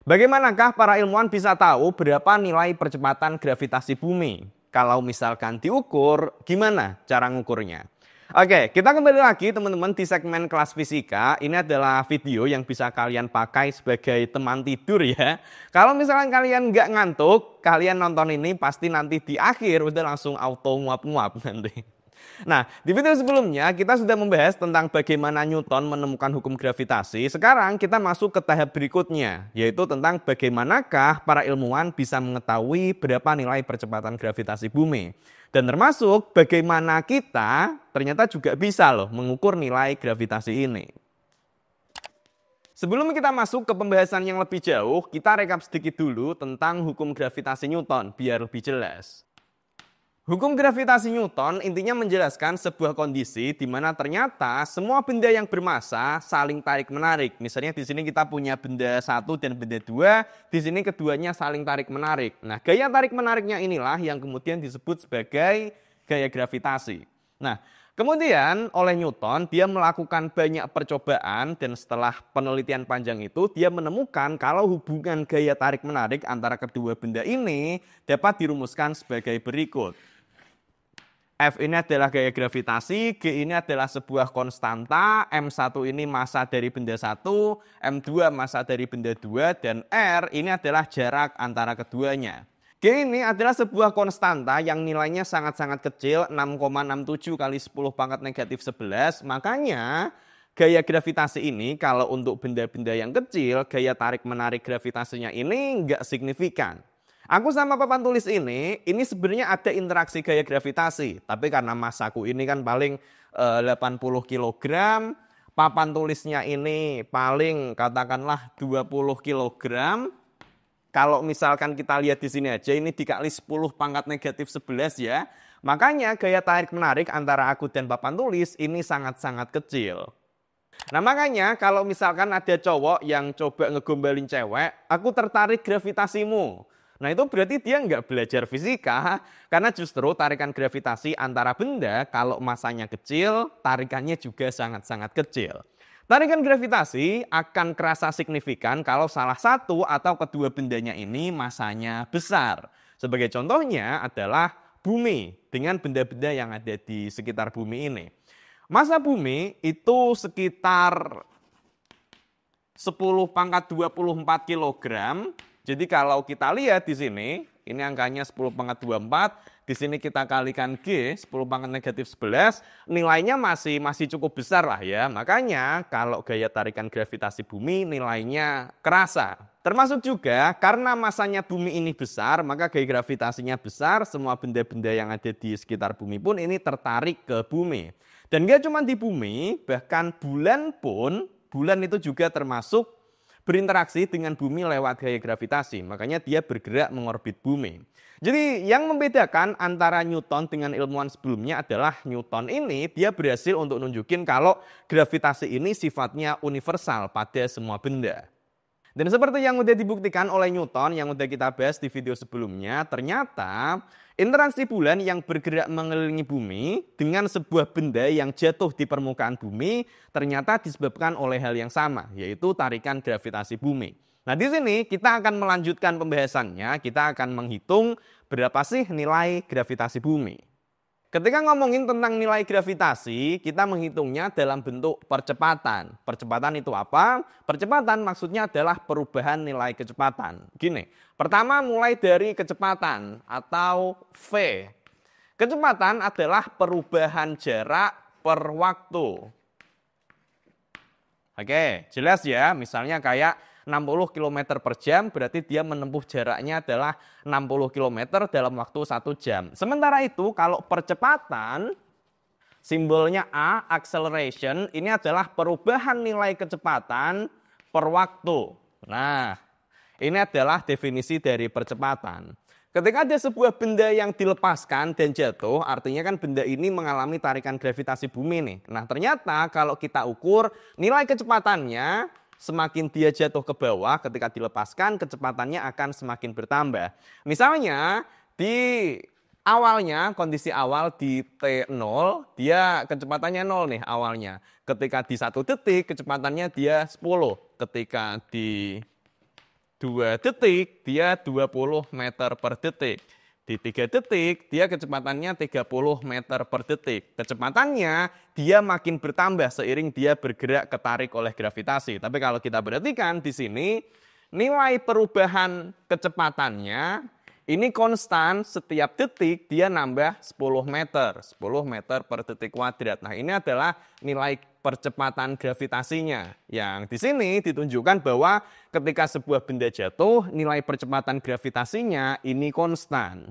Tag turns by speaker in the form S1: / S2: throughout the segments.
S1: Bagaimanakah para ilmuwan bisa tahu berapa nilai percepatan gravitasi bumi? Kalau misalkan diukur, gimana cara ngukurnya? Oke, kita kembali lagi teman-teman di segmen kelas fisika. Ini adalah video yang bisa kalian pakai sebagai teman tidur ya. Kalau misalkan kalian nggak ngantuk, kalian nonton ini pasti nanti di akhir udah langsung auto nguap-nguap nanti. Nah, di video sebelumnya kita sudah membahas tentang bagaimana Newton menemukan hukum gravitasi. Sekarang kita masuk ke tahap berikutnya, yaitu tentang bagaimanakah para ilmuwan bisa mengetahui berapa nilai percepatan gravitasi bumi. Dan termasuk bagaimana kita ternyata juga bisa loh mengukur nilai gravitasi ini. Sebelum kita masuk ke pembahasan yang lebih jauh, kita rekap sedikit dulu tentang hukum gravitasi Newton biar lebih jelas. Hukum gravitasi Newton intinya menjelaskan sebuah kondisi di mana ternyata semua benda yang bermassa saling tarik-menarik. Misalnya di sini kita punya benda 1 dan benda 2, di sini keduanya saling tarik-menarik. Nah, gaya tarik-menariknya inilah yang kemudian disebut sebagai gaya gravitasi. Nah, kemudian oleh Newton dia melakukan banyak percobaan dan setelah penelitian panjang itu dia menemukan kalau hubungan gaya tarik-menarik antara kedua benda ini dapat dirumuskan sebagai berikut. F ini adalah gaya gravitasi, G ini adalah sebuah konstanta, M1 ini massa dari benda 1, M2 massa dari benda 2, dan R ini adalah jarak antara keduanya. G ini adalah sebuah konstanta yang nilainya sangat-sangat kecil, 6,67 kali 10 pangkat negatif 11, makanya gaya gravitasi ini kalau untuk benda-benda yang kecil, gaya tarik-menarik gravitasinya ini nggak signifikan. Aku sama papan tulis ini sebenarnya ada interaksi gaya gravitasi. Tapi karena masaku ini kan paling 80 kg, papan tulisnya ini paling katakanlah 20 kg. Kalau misalkan kita lihat di sini aja, ini dikali 10 pangkat negatif 11 ya. Makanya gaya tarik-menarik antara aku dan papan tulis ini sangat-sangat kecil. Nah makanya kalau misalkan ada cowok yang coba ngegombalin cewek, aku tertarik gravitasimu. Nah itu berarti dia nggak belajar fisika, karena justru tarikan gravitasi antara benda kalau massanya kecil, tarikannya juga sangat-sangat kecil. Tarikan gravitasi akan kerasa signifikan kalau salah satu atau kedua bendanya ini massanya besar. Sebagai contohnya adalah bumi dengan benda-benda yang ada di sekitar bumi ini. Massa bumi itu sekitar 10 pangkat 24 kilogram. Jadi kalau kita lihat di sini, ini angkanya 10 pangkat 24, di sini kita kalikan G, 10 pangkat negatif 11, nilainya masih cukup besar lah ya. Makanya kalau gaya tarikan gravitasi bumi nilainya kerasa. Termasuk juga karena masanya bumi ini besar, maka gaya gravitasinya besar, semua benda-benda yang ada di sekitar bumi pun ini tertarik ke bumi. Dan gak cuma di bumi, bahkan bulan pun, bulan itu juga termasuk berinteraksi dengan bumi lewat gaya gravitasi, makanya dia bergerak mengorbit bumi. Jadi yang membedakan antara Newton dengan ilmuwan sebelumnya adalah Newton ini dia berhasil untuk nunjukin kalau gravitasi ini sifatnya universal pada semua benda. Dan seperti yang sudah dibuktikan oleh Newton yang sudah kita bahas di video sebelumnya, ternyata interaksi bulan yang bergerak mengelilingi bumi dengan sebuah benda yang jatuh di permukaan bumi ternyata disebabkan oleh hal yang sama, yaitu tarikan gravitasi bumi. Nah di sini kita akan melanjutkan pembahasannya, kita akan menghitung berapa sih nilai gravitasi bumi. Ketika ngomongin tentang nilai gravitasi, kita menghitungnya dalam bentuk percepatan. Percepatan itu apa? Percepatan maksudnya adalah perubahan nilai kecepatan. Gini, pertama mulai dari kecepatan atau V. Kecepatan adalah perubahan jarak per waktu. Oke, jelas ya, misalnya kayak 60 km per jam berarti dia menempuh jaraknya adalah 60 km dalam waktu 1 jam. Sementara itu kalau percepatan, simbolnya A, acceleration, ini adalah perubahan nilai kecepatan per waktu. Nah, ini adalah definisi dari percepatan. Ketika ada sebuah benda yang dilepaskan dan jatuh, artinya kan benda ini mengalami tarikan gravitasi bumi nih. Nah ternyata kalau kita ukur nilai kecepatannya, semakin dia jatuh ke bawah ketika dilepaskan, kecepatannya akan semakin bertambah. Misalnya di awalnya, kondisi awal di T0, dia kecepatannya 0 nih awalnya. Ketika di 1 detik, kecepatannya dia 10. Ketika di 2 detik, dia 20 meter per detik. Di 3 detik, dia kecepatannya 30 meter per detik. Kecepatannya dia makin bertambah seiring dia bergerak ketarik oleh gravitasi. Tapi kalau kita perhatikan di sini, nilai perubahan kecepatannya ini konstan, setiap detik dia nambah 10 meter. 10 meter per detik kuadrat. Nah, ini adalah nilai percepatan gravitasinya. Yang di sini ditunjukkan bahwa ketika sebuah benda jatuh, nilai percepatan gravitasinya ini konstan.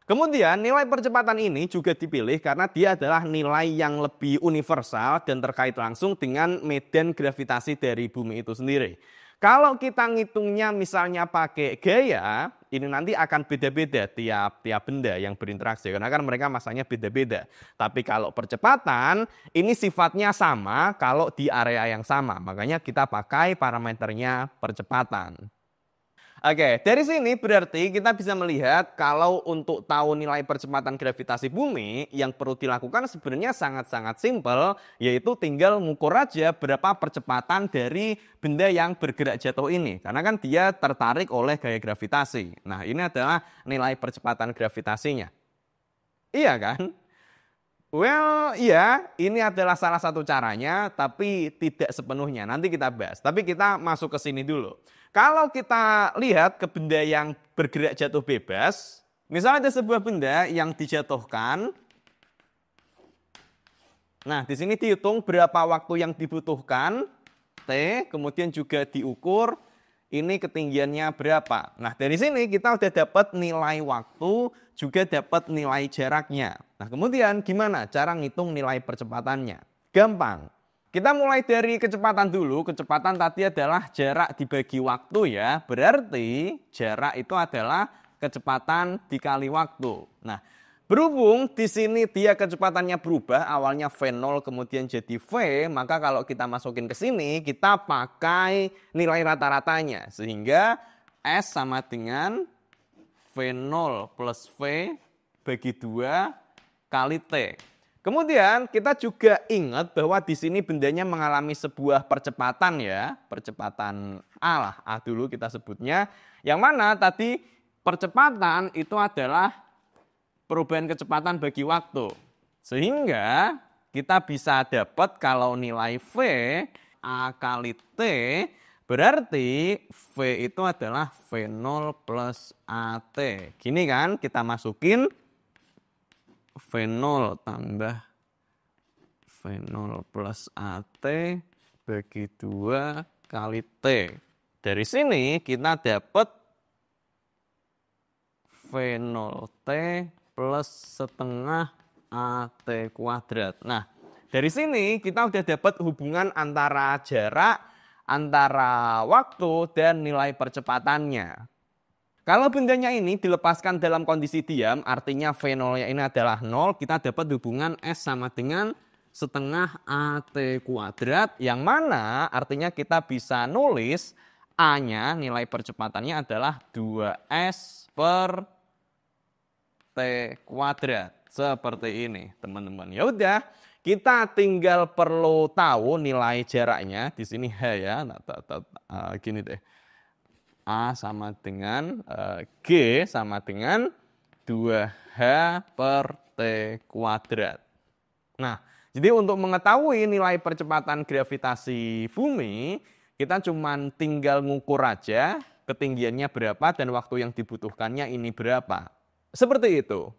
S1: Kemudian nilai percepatan ini juga dipilih karena dia adalah nilai yang lebih universal dan terkait langsung dengan medan gravitasi dari bumi itu sendiri. Kalau kita ngitungnya misalnya pakai gaya, ini nanti akan beda-beda tiap benda yang berinteraksi karena kan mereka masanya beda-beda. Tapi kalau percepatan ini sifatnya sama kalau di area yang sama. Makanya kita pakai parameternya percepatan. Oke, dari sini berarti kita bisa melihat kalau untuk tahu nilai percepatan gravitasi bumi yang perlu dilakukan sebenarnya sangat-sangat simpel, yaitu tinggal mengukur aja berapa percepatan dari benda yang bergerak jatuh ini. Karena kan dia tertarik oleh gaya gravitasi. Nah, ini adalah nilai percepatan gravitasinya. Iya kan? Well, iya, ini adalah salah satu caranya, tapi tidak sepenuhnya. Nanti kita bahas. Tapi kita masuk ke sini dulu. Kalau kita lihat ke benda yang bergerak jatuh bebas, misalnya ada sebuah benda yang dijatuhkan. Nah, di sini dihitung berapa waktu yang dibutuhkan, T, kemudian juga diukur ini ketinggiannya berapa. Nah, dari sini kita udah dapat nilai waktu, juga dapat nilai jaraknya. Nah, kemudian gimana cara ngitung nilai percepatannya? Gampang. Kita mulai dari kecepatan dulu. Kecepatan tadi adalah jarak dibagi waktu ya. Berarti jarak itu adalah kecepatan dikali waktu. Nah, berhubung di sini dia kecepatannya berubah, awalnya V0 kemudian jadi V, maka kalau kita masukin ke sini kita pakai nilai rata-ratanya. Sehingga S sama dengan V0 plus V bagi 2 kali T. Kemudian kita juga ingat bahwa di sini bendanya mengalami sebuah percepatan ya, percepatan A lah, A dulu kita sebutnya. Yang mana tadi percepatan itu adalah perubahan kecepatan bagi waktu. Sehingga kita bisa dapat kalau nilai V A kali T berarti V itu adalah V0 plus AT. Gini kan kita masukin V0 tambah V0 plus AT bagi 2 kali T. Dari sini kita dapat V0T plus setengah AT kuadrat. Nah, dari sini kita udah dapat hubungan antara jarak, antara waktu, dan nilai percepatannya. Kalau bendanya ini dilepaskan dalam kondisi diam, artinya V0-nya ini adalah 0, kita dapat hubungan S sama dengan setengah AT kuadrat, yang mana artinya kita bisa nulis A-nya, nilai percepatannya adalah 2S per T kuadrat. Seperti ini, teman-teman. Ya udah, kita tinggal perlu tahu nilai jaraknya. Di sini H ya, gini deh. A sama dengan G sama dengan 2H per T kuadrat. Nah, jadi untuk mengetahui nilai percepatan gravitasi bumi, kita cuma tinggal ngukur aja ketinggiannya berapa dan waktu yang dibutuhkannya ini berapa. Seperti itu.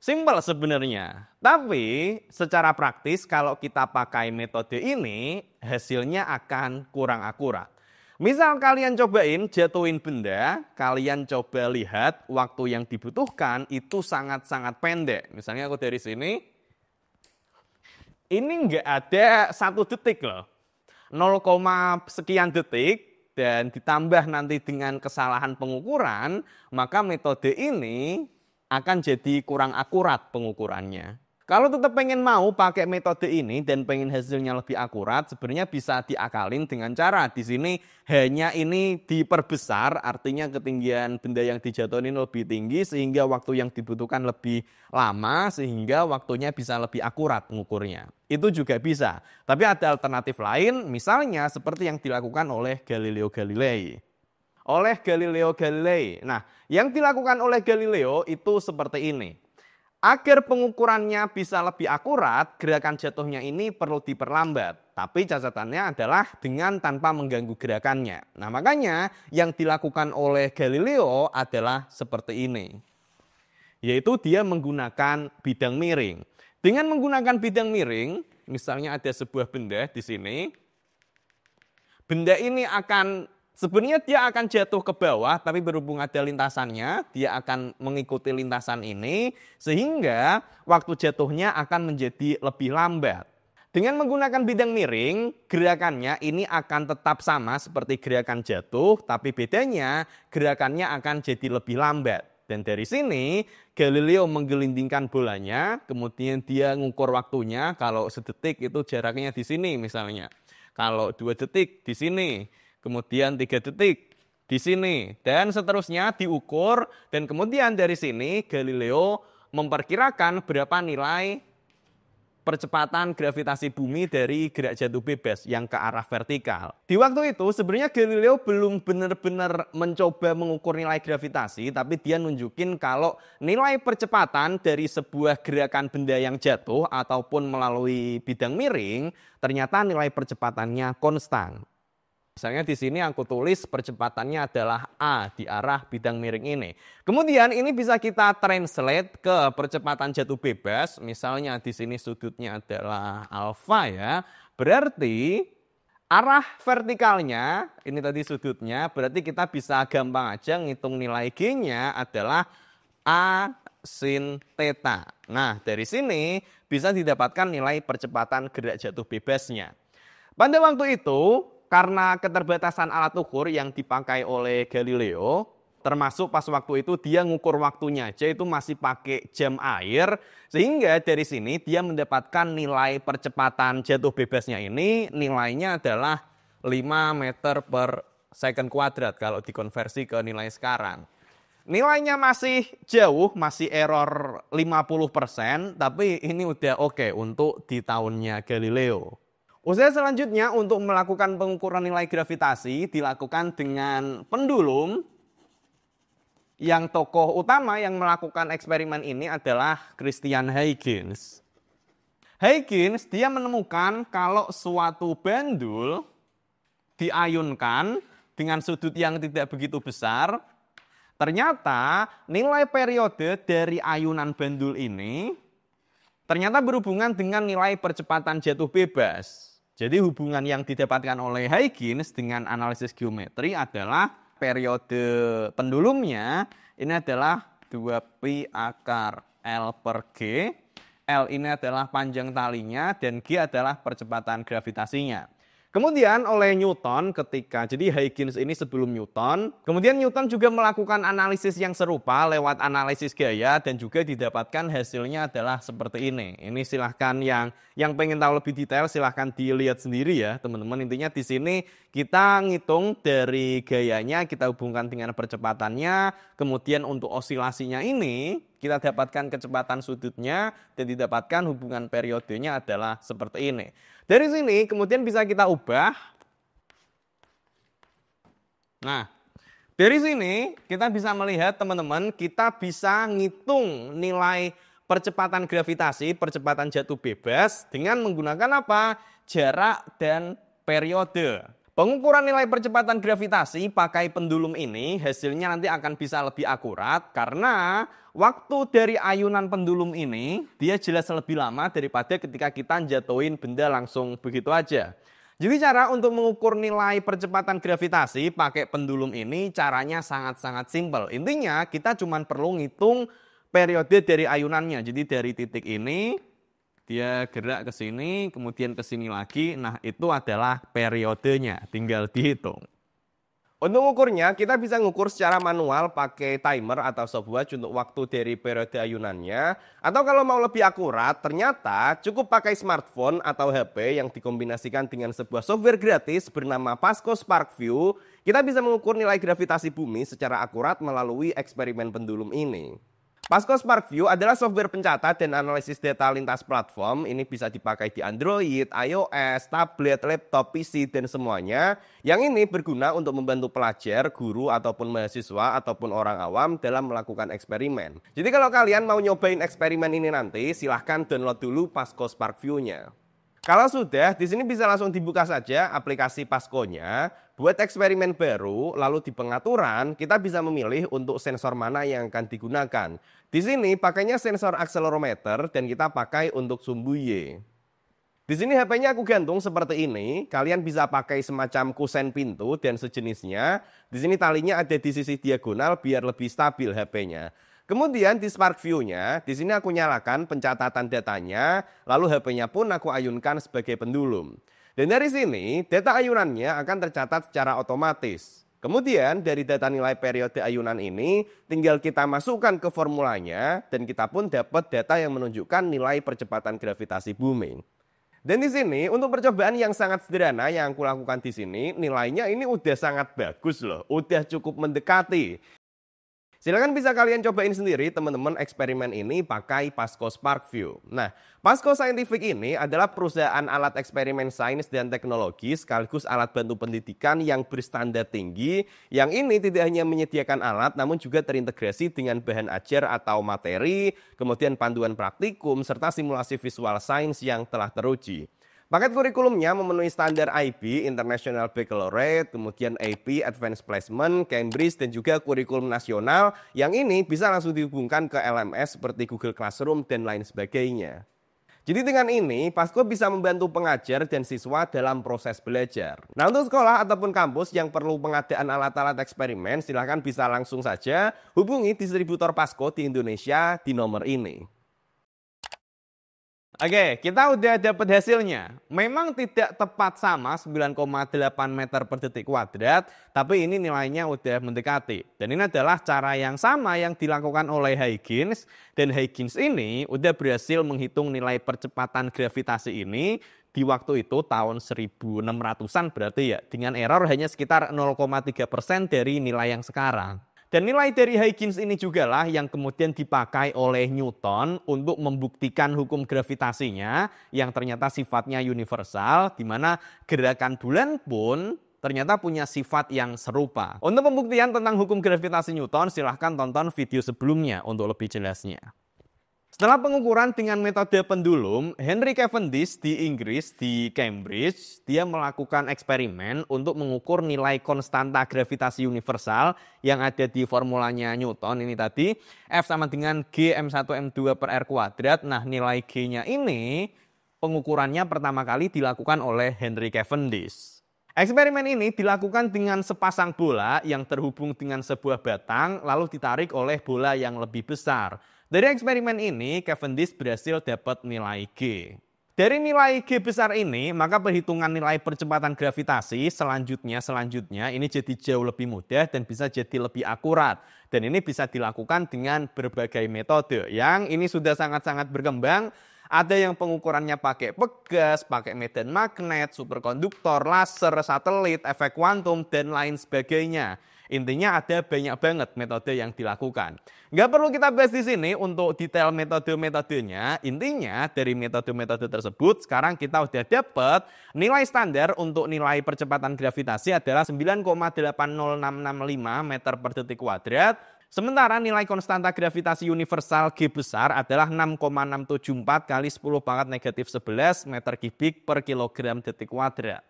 S1: Simpel sebenarnya. Tapi secara praktis kalau kita pakai metode ini, hasilnya akan kurang akurat. Misal kalian cobain jatuhin benda, kalian coba lihat waktu yang dibutuhkan itu sangat-sangat pendek. Misalnya aku dari sini, ini nggak ada 1 detik loh. 0, sekian detik dan ditambah nanti dengan kesalahan pengukuran, maka metode ini akan jadi kurang akurat pengukurannya. Kalau tetap pengen mau pakai metode ini dan pengen hasilnya lebih akurat, sebenarnya bisa diakalin dengan cara di sini hanya ini diperbesar, artinya ketinggian benda yang dijatuhin ini lebih tinggi sehingga waktu yang dibutuhkan lebih lama sehingga waktunya bisa lebih akurat mengukurnya. Itu juga bisa. Tapi ada alternatif lain, misalnya seperti yang dilakukan oleh Galileo Galilei. oleh Galileo Galilei. Nah, yang dilakukan oleh Galileo itu seperti ini. Agar pengukurannya bisa lebih akurat, gerakan jatuhnya ini perlu diperlambat. Tapi catatannya adalah dengan tanpa mengganggu gerakannya. Nah, makanya yang dilakukan oleh Galileo adalah seperti ini. Yaitu dia menggunakan bidang miring. Dengan menggunakan bidang miring, misalnya ada sebuah benda di sini. Benda ini sebenarnya dia akan jatuh ke bawah, tapi berhubung ada lintasannya, dia akan mengikuti lintasan ini, sehingga waktu jatuhnya akan menjadi lebih lambat. Dengan menggunakan bidang miring, gerakannya ini akan tetap sama seperti gerakan jatuh, tapi bedanya gerakannya akan jadi lebih lambat. Dan dari sini Galileo menggelindingkan bolanya, kemudian dia ngukur waktunya, kalau sedetik itu jaraknya di sini misalnya. Kalau 2 detik di sini. Kemudian 3 detik di sini, dan seterusnya diukur, dan kemudian dari sini Galileo memperkirakan berapa nilai percepatan gravitasi bumi dari gerak jatuh bebas yang ke arah vertikal. Di waktu itu sebenarnya Galileo belum benar-benar mencoba mengukur nilai gravitasi, tapi dia nunjukin kalau nilai percepatan dari sebuah gerakan benda yang jatuh ataupun melalui bidang miring, ternyata nilai percepatannya konstan. Misalnya di sini aku tulis percepatannya adalah A di arah bidang miring ini. Kemudian ini bisa kita translate ke percepatan jatuh bebas. Misalnya di sini sudutnya adalah alfa ya. Berarti arah vertikalnya, ini tadi sudutnya, berarti kita bisa gampang aja ngitung nilai G-nya adalah A sin theta. Nah, dari sini bisa didapatkan nilai percepatan gerak jatuh bebasnya. Pada waktu itu, karena keterbatasan alat ukur yang dipakai oleh Galileo, termasuk pas waktu itu dia ngukur waktunya aja itu masih pakai jam air, sehingga dari sini dia mendapatkan nilai percepatan jatuh bebasnya ini nilainya adalah 5 meter per second kuadrat kalau dikonversi ke nilai sekarang. Nilainya masih jauh, masih error 50%, tapi ini udah oke untuk di tahunnya Galileo. Usaha selanjutnya untuk melakukan pengukuran nilai gravitasi dilakukan dengan pendulum. Yang tokoh utama yang melakukan eksperimen ini adalah Christian Huygens. Huygens dia menemukan kalau suatu bandul diayunkan dengan sudut yang tidak begitu besar, ternyata nilai periode dari ayunan bandul ini ternyata berhubungan dengan nilai percepatan jatuh bebas. Jadi hubungan yang didapatkan oleh Huygens dengan analisis geometri adalah periode pendulumnya ini adalah 2pi akar L per G. L ini adalah panjang talinya dan G adalah percepatan gravitasinya. Kemudian oleh Newton jadi Huygens ini sebelum Newton, kemudian Newton juga melakukan analisis yang serupa lewat analisis gaya dan juga didapatkan hasilnya adalah seperti ini. Ini silahkan yang pengen tahu lebih detail silahkan dilihat sendiri ya teman-teman. Intinya di sini kita ngitung dari gayanya, kita hubungkan dengan percepatannya, kemudian untuk osilasinya ini kita dapatkan kecepatan sudutnya dan didapatkan hubungan periodenya adalah seperti ini. Dari sini kemudian bisa kita ubah. Nah, dari sini kita bisa melihat teman-teman, kita bisa ngitung nilai percepatan gravitasi, percepatan jatuh bebas dengan menggunakan apa? Jarak dan periode. Pengukuran nilai percepatan gravitasi pakai pendulum ini hasilnya nanti akan bisa lebih akurat karena waktu dari ayunan pendulum ini dia jelas lebih lama daripada ketika kita jatuhin benda langsung begitu aja. Jadi cara untuk mengukur nilai percepatan gravitasi pakai pendulum ini caranya sangat-sangat simpel. Intinya kita cuma perlu ngitung periode dari ayunannya. Jadi dari titik ini dia gerak ke sini, kemudian ke sini lagi. Nah, itu adalah periodenya, tinggal dihitung. Untuk mengukurnya, kita bisa mengukur secara manual pakai timer atau stopwatch untuk waktu dari periode ayunannya. Atau kalau mau lebih akurat, ternyata cukup pakai smartphone atau HP yang dikombinasikan dengan sebuah software gratis bernama Pasco SparkView. Kita bisa mengukur nilai gravitasi bumi secara akurat melalui eksperimen pendulum ini. Pasco SparkView adalah software pencatat dan analisis data lintas platform. Ini bisa dipakai di Android, iOS, tablet, laptop, PC, dan semuanya. Yang ini berguna untuk membantu pelajar, guru, ataupun mahasiswa, ataupun orang awam dalam melakukan eksperimen. Jadi kalau kalian mau nyobain eksperimen ini nanti, silahkan download dulu Pasco SparkView-nya. Kalau sudah, di sini bisa langsung dibuka saja aplikasi Pasco-nya. Buat eksperimen baru, lalu di pengaturan, kita bisa memilih untuk sensor mana yang akan digunakan. Di sini pakainya sensor accelerometer dan kita pakai untuk sumbu Y. Di sini HP-nya aku gantung seperti ini. Kalian bisa pakai semacam kusen pintu dan sejenisnya. Di sini talinya ada di sisi diagonal biar lebih stabil HP-nya. Kemudian di SparkView-nya, di sini aku nyalakan pencatatan datanya, lalu HP-nya pun aku ayunkan sebagai pendulum. Dan dari sini, data ayunannya akan tercatat secara otomatis. Kemudian dari data nilai periode ayunan ini, tinggal kita masukkan ke formulanya, dan kita pun dapat data yang menunjukkan nilai percepatan gravitasi bumi. Dan di sini, untuk percobaan yang sangat sederhana yang aku lakukan di sini, nilainya ini udah sangat bagus loh, udah cukup mendekati. Silakan bisa kalian cobain sendiri teman-teman eksperimen ini pakai Pasco SparkView. Nah, Pasco Scientific ini adalah perusahaan alat eksperimen sains dan teknologi sekaligus alat bantu pendidikan yang berstandar tinggi. Yang ini tidak hanya menyediakan alat namun juga terintegrasi dengan bahan ajar atau materi, kemudian panduan praktikum serta simulasi visual sains yang telah teruji. Paket kurikulumnya memenuhi standar IB, International Baccalaureate, kemudian AP, Advanced Placement, Cambridge, dan juga kurikulum nasional yang ini bisa langsung dihubungkan ke LMS seperti Google Classroom dan lain sebagainya. Jadi dengan ini, Pasco bisa membantu pengajar dan siswa dalam proses belajar. Nah untuk sekolah ataupun kampus yang perlu pengadaan alat-alat eksperimen, silahkan bisa langsung saja hubungi distributor Pasco di Indonesia di nomor ini. Oke, kita udah dapat hasilnya. Memang tidak tepat sama 9,8 meter per detik kuadrat, tapi ini nilainya udah mendekati. Dan ini adalah cara yang sama yang dilakukan oleh Huygens. Dan Huygens ini udah berhasil menghitung nilai percepatan gravitasi ini di waktu itu tahun 1600-an berarti ya. Dengan error hanya sekitar 0,3% dari nilai yang sekarang. Dan nilai dari Huygens ini juga lah yang kemudian dipakai oleh Newton untuk membuktikan hukum gravitasinya yang ternyata sifatnya universal, di mana gerakan bulan pun ternyata punya sifat yang serupa. Untuk pembuktian tentang hukum gravitasi Newton, silahkan tonton video sebelumnya untuk lebih jelasnya. Setelah pengukuran dengan metode pendulum, Henry Cavendish di Inggris, di Cambridge, dia melakukan eksperimen untuk mengukur nilai konstanta gravitasi universal yang ada di formulanya Newton ini tadi. F sama dengan G M1 M2 per R kuadrat. Nah nilai G-nya ini pengukurannya pertama kali dilakukan oleh Henry Cavendish. Eksperimen ini dilakukan dengan sepasang bola yang terhubung dengan sebuah batang lalu ditarik oleh bola yang lebih besar. Dari eksperimen ini, Cavendish berhasil dapat nilai G. Dari nilai G besar ini, maka perhitungan nilai percepatan gravitasi selanjutnya ini jadi jauh lebih mudah dan bisa jadi lebih akurat. Dan ini bisa dilakukan dengan berbagai metode yang ini sudah sangat-sangat berkembang. Ada yang pengukurannya pakai pegas, pakai medan magnet, superkonduktor, laser, satelit, efek kuantum, dan lain sebagainya. Intinya ada banyak banget metode yang dilakukan. Nggak perlu kita bahas di sini untuk detail metode-metodenya. Intinya dari metode-metode tersebut sekarang kita udah dapat nilai standar untuk nilai percepatan gravitasi adalah 9,80665 meter per detik kuadrat. Sementara nilai konstanta gravitasi universal G besar adalah 6,674 kali 10 pangkat negatif 11 meter kubik per kilogram detik kuadrat.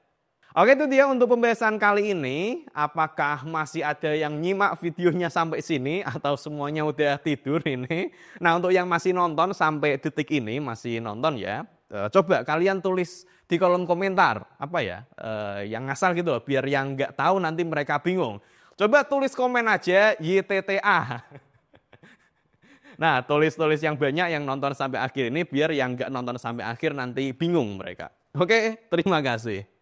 S1: Oke itu dia untuk pembahasan kali ini. Apakah masih ada yang nyimak videonya sampai sini atau semuanya udah tidur ini? Nah untuk yang masih nonton sampai detik ini, masih nonton ya. Coba kalian tulis di kolom komentar apa ya yang ngasal gitu loh, biar yang nggak tahu nanti mereka bingung. Coba tulis komen aja YTTA. Nah tulis yang banyak yang nonton sampai akhir ini biar yang nggak nonton sampai akhir nanti bingung mereka. Oke terima kasih.